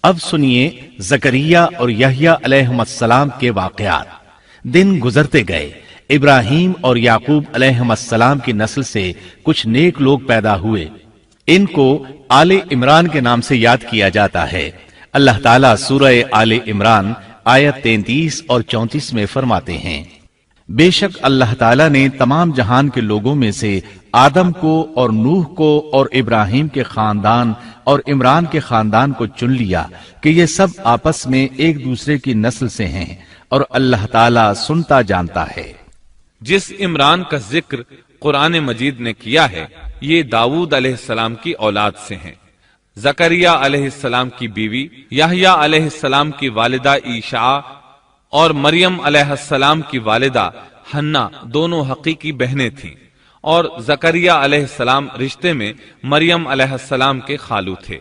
اب سنیے زکریا اور یحییٰ علیہم السلام کے واقعات۔ دن گزرتے گئے، ابراہیم اور یعقوب علیہم السلام کی نسل سے کچھ نیک لوگ پیدا ہوئے۔ ان کو آل عمران کے نام سے یاد کیا جاتا ہے۔ اللہ تعالیٰ سورہ آل عمران آیت 33 اور 34 میں فرماتے ہیں، بے شک اللہ تعالیٰ نے تمام جہان کے لوگوں میں سے آدم کو اور نوح کو اور ابراہیم کے خاندان اور عمران کے خاندان کو چن لیا کہ یہ سب آپس میں ایک دوسرے کی نسل سے ہیں، اور اللہ تعالیٰ سنتا جانتا ہے۔ جس عمران کا ذکر قرآن مجید نے کیا ہے یہ داؤد علیہ السلام کی اولاد سے ہیں۔ زکریا علیہ السلام کی بیوی، یحییٰ علیہ السلام کی والدہ عیشا اور مریم علیہ السلام کی والدہ حنا دونوں حقیقی بہنیں تھیں، اور زکریا علیہ السلام رشتے میں مریم علیہ السلام کے خالو تھے۔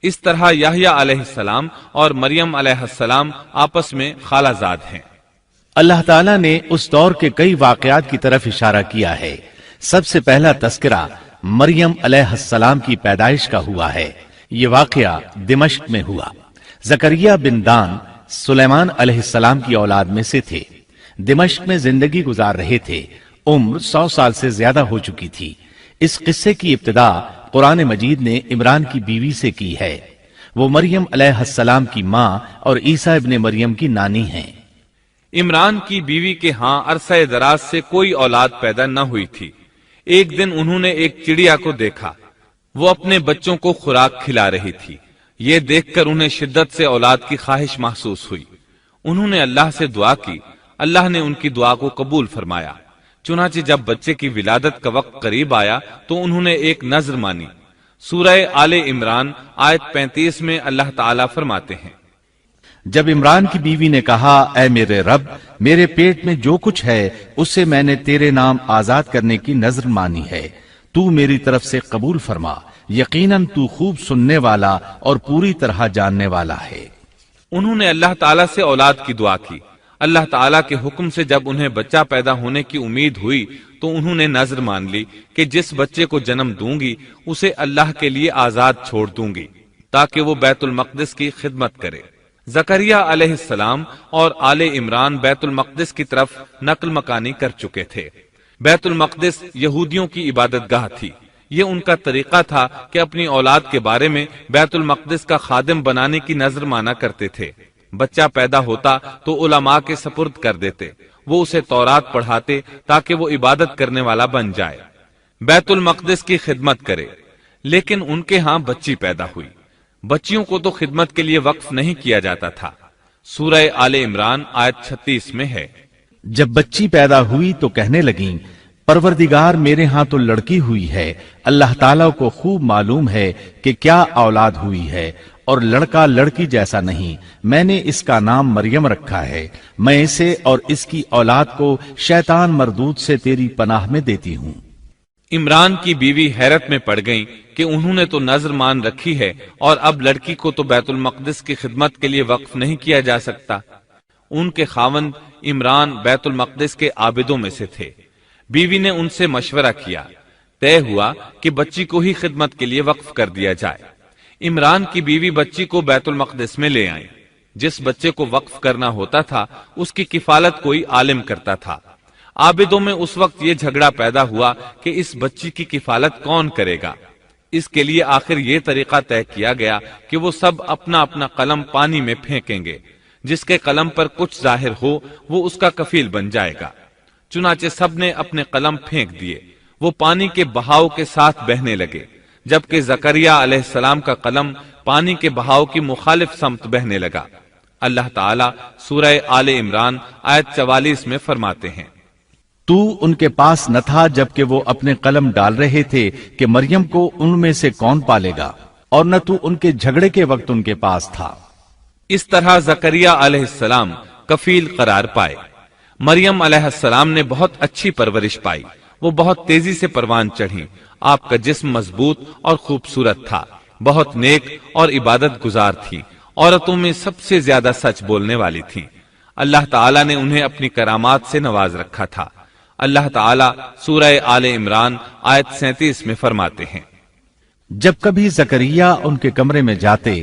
اس طرح یحییٰ علیہ السلام اور مریم علیہ السلام آپس میں خالہ زاد ہیں۔ اللہ تعالیٰ نے اس دور کے کئی واقعات کی طرف اشارہ کیا ہے۔ سب سے پہلا تذکرہ مریم علیہ السلام کی پیدائش کا ہوا ہے۔ یہ واقعہ دمشق میں ہوا۔ زکریا بن دان سلیمان علیہ السلام کی اولاد میں سے تھے۔ دمشق میں زندگی گزار رہے تھے۔ عمر 100 سال سے زیادہ ہو چکی تھی۔ اس قصے کی ابتدا قرآن مجید نے عمران کی بیوی سے کی ہے۔ وہ مریم علیہ السلام کی ماں اور عیسیٰ ابن مریم کی نانی ہیں۔ عمران کی بیوی کے ہاں عرصہ دراز سے کوئی اولاد پیدا نہ ہوئی تھی۔ ایک دن انہوں نے ایک چڑیا کو دیکھا، وہ اپنے بچوں کو خوراک کھلا رہی تھی۔ یہ دیکھ کر انہیں شدت سے اولاد کی خواہش محسوس ہوئی۔ انہوں نے اللہ سے دعا کی، اللہ نے ان کی دعا کو قبول فرمایا۔ چنانچہ جب بچے کی ولادت کا وقت قریب آیا تو انہوں نے ایک نذر مانی۔ سورہ آل عمران آیت 35 میں اللہ تعالیٰ فرماتے ہیں، جب عمران کی بیوی نے کہا، اے میرے رب، میرے پیٹ میں جو کچھ ہے اسے میں نے تیرے نام آزاد کرنے کی نذر مانی ہے، تو میری طرف سے قبول فرما، یقیناً تو خوب سننے والا اور پوری طرح جاننے والا ہے۔ انہوں نے اللہ تعالیٰ سے اولاد کی دعا کی۔ اللہ تعالیٰ کے حکم سے جب انہیں بچہ پیدا ہونے کی امید ہوئی تو انہوں نے نذر مان لی کہ جس بچے کو جنم دوں گی اسے اللہ کے لیے آزاد چھوڑ دوں گی تاکہ وہ بیت المقدس کی خدمت کرے۔ زکریا علیہ السلام اور آل عمران بیت المقدس کی طرف نقل مکانی کر چکے تھے۔ بیت المقدس یہودیوں کی عبادت گاہ تھی۔ یہ ان کا طریقہ تھا کہ اپنی اولاد کے بارے میں بیت المقدس کا خادم بنانے کی نذر مانا کرتے تھے۔ بچہ پیدا ہوتا تو علماء کے سپرد کر دیتے، وہ اسے تورات پڑھاتے تاکہ وہ عبادت کرنے والا بن جائے، بیت المقدس کی خدمت کرے۔ لیکن ان کے ہاں بچی پیدا ہوئی۔ بچیوں کو تو خدمت کے لیے وقف نہیں کیا جاتا تھا۔ سورہ آل عمران آیت 36 میں ہے، جب بچی پیدا ہوئی تو کہنے لگیں، پروردگار میرے ہاں تو لڑکی ہوئی ہے، اللہ تعالیٰ کو خوب معلوم ہے کہ کیا اولاد ہوئی ہے، اور لڑکا لڑکی جیسا نہیں، میں نے اس کا نام مریم رکھا ہے، میں اسے اور اس کی اولاد کو شیطان مردود سے تیری پناہ میں دیتی ہوں۔ عمران کی بیوی حیرت میں پڑ گئیں کہ انہوں نے تو نذر مان رکھی ہے اور اب لڑکی کو تو بیت المقدس کی خدمت کے لیے وقف نہیں کیا جا سکتا۔ ان کے خاوند عمران بیت المقدس کے عابدوں میں سے تھے۔ بیوی نے ان سے مشورہ کیا، طے ہوا کہ بچی کو ہی خدمت کے لیے وقف کر دیا جائے۔ عمران کی بیوی بچی کو بیت المقدس میں لے آئیں۔ جس بچے کو وقف کرنا ہوتا تھا اس کی کفالت کوئی عالم کرتا تھا۔ عابدوں میں اس وقت یہ جھگڑا پیدا ہوا کہ اس بچی کی کفالت کون کرے گا۔ اس کے لیے آخر یہ طریقہ طے کیا گیا کہ وہ سب اپنا اپنا قلم پانی میں پھینکیں گے، جس کے قلم پر کچھ ظاہر ہو وہ اس کا کفیل بن جائے گا۔ چنانچہ سب نے اپنے قلم پھینک دیے، وہ پانی کے بہاؤ کے ساتھ بہنے لگے، جبکہ زکریا علیہ السلام کا قلم پانی کے بہاؤ کی مخالف سمت بہنے لگا۔ اللہ تعالیٰ سورہ آل عمران آیت 44 میں فرماتے ہیں، تو ان کے پاس نہ تھا جبکہ وہ اپنے قلم ڈال رہے تھے کہ مریم کو ان میں سے کون پالے گا، اور نہ تو ان کے جھگڑے کے وقت ان کے پاس تھا۔ اس طرح زکریا علیہ السلام کفیل قرار پائے۔ مریم علیہ السلام نے بہت اچھی پرورش پائی، وہ بہت تیزی سے پروان چڑھی۔ آپ کا جسم مضبوط اور خوبصورت تھا، بہت نیک اور عبادت گزار تھی، عورتوں میں سب سے زیادہ سچ بولنے والی تھی۔ اللہ تعالیٰ نے انہیں اپنی کرامات سے نواز رکھا تھا۔ اللہ تعالیٰ سورہ آل عمران آیت 37 میں فرماتے ہیں، جب کبھی زکریا ان کے کمرے میں جاتے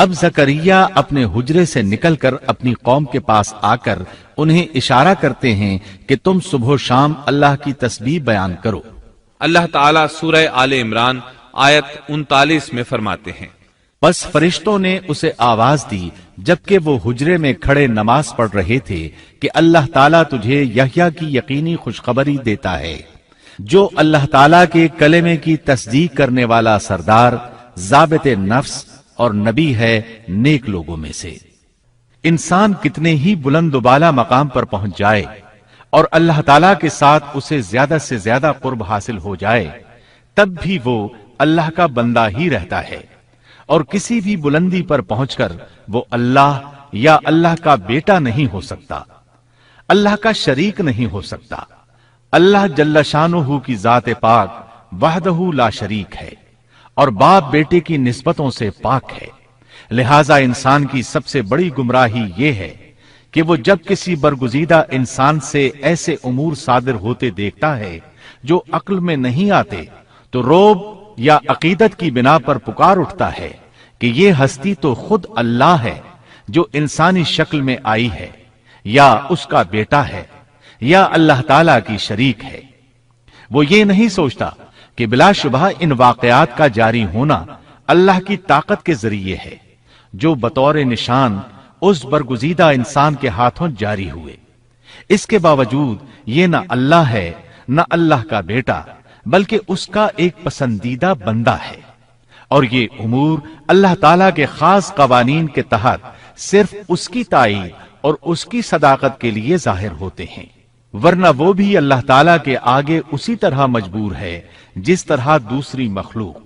اب زکریا اپنے حجرے سے نکل کر اپنی قوم کے پاس آ کر انہیں اشارہ کرتے ہیں کہ تم صبح و شام اللہ کی تسبیح بیان کرو۔ اللہ تعالیٰ سورہ آل عمران آیت 39 میں فرماتے ہیں، بس فرشتوں نے اسے آواز دی جبکہ وہ حجرے میں کھڑے نماز پڑھ رہے تھے کہ اللہ تعالیٰ تجھے یحییٰ کی یقینی خوشخبری دیتا ہے، جو اللہ تعالیٰ کے کلمے کی تصدیق کرنے والا سردار، ضابط نفس اور نبی ہے نیک لوگوں میں سے۔ انسان کتنے ہی بلند و بالا مقام پر پہنچ جائے اور اللہ تعالیٰ کے ساتھ اسے زیادہ سے زیادہ قرب حاصل ہو جائے، تب بھی وہ اللہ کا بندہ ہی رہتا ہے، اور کسی بھی بلندی پر پہنچ کر وہ اللہ یا اللہ کا بیٹا نہیں ہو سکتا، اللہ کا شریک نہیں ہو سکتا۔ اللہ جل شانہ کی ذات پاک وحدہ لا شریک ہے اور باپ بیٹے کی نسبتوں سے پاک ہے، لہذا انسان کی سب سے بڑی گمراہی یہ ہے کہ وہ جب کسی برگزیدہ انسان سے ایسے امور صادر ہوتے دیکھتا ہے جو عقل میں نہیں آتے تو روب یا عقیدت کی بنا پر پکار اٹھتا ہے کہ یہ ہستی تو خود اللہ ہے جو انسانی شکل میں آئی ہے، یا اس کا بیٹا ہے، یا اللہ تعالی کی شریک ہے۔ وہ یہ نہیں سوچتا کہ بلا شبہ ان واقعات کا جاری ہونا اللہ کی طاقت کے ذریعے ہے جو بطور نشان اس برگزیدہ انسان کے ہاتھوں جاری ہوئے۔ اس کے باوجود یہ نہ اللہ ہے نہ اللہ کا بیٹا، بلکہ اس کا ایک پسندیدہ بندہ ہے، اور یہ امور اللہ تعالیٰ کے خاص قوانین کے تحت صرف اس کی تائید اور اس کی صداقت کے لیے ظاہر ہوتے ہیں، ورنہ وہ بھی اللہ تعالیٰ کے آگے اسی طرح مجبور ہے جس طرح دوسری مخلوق۔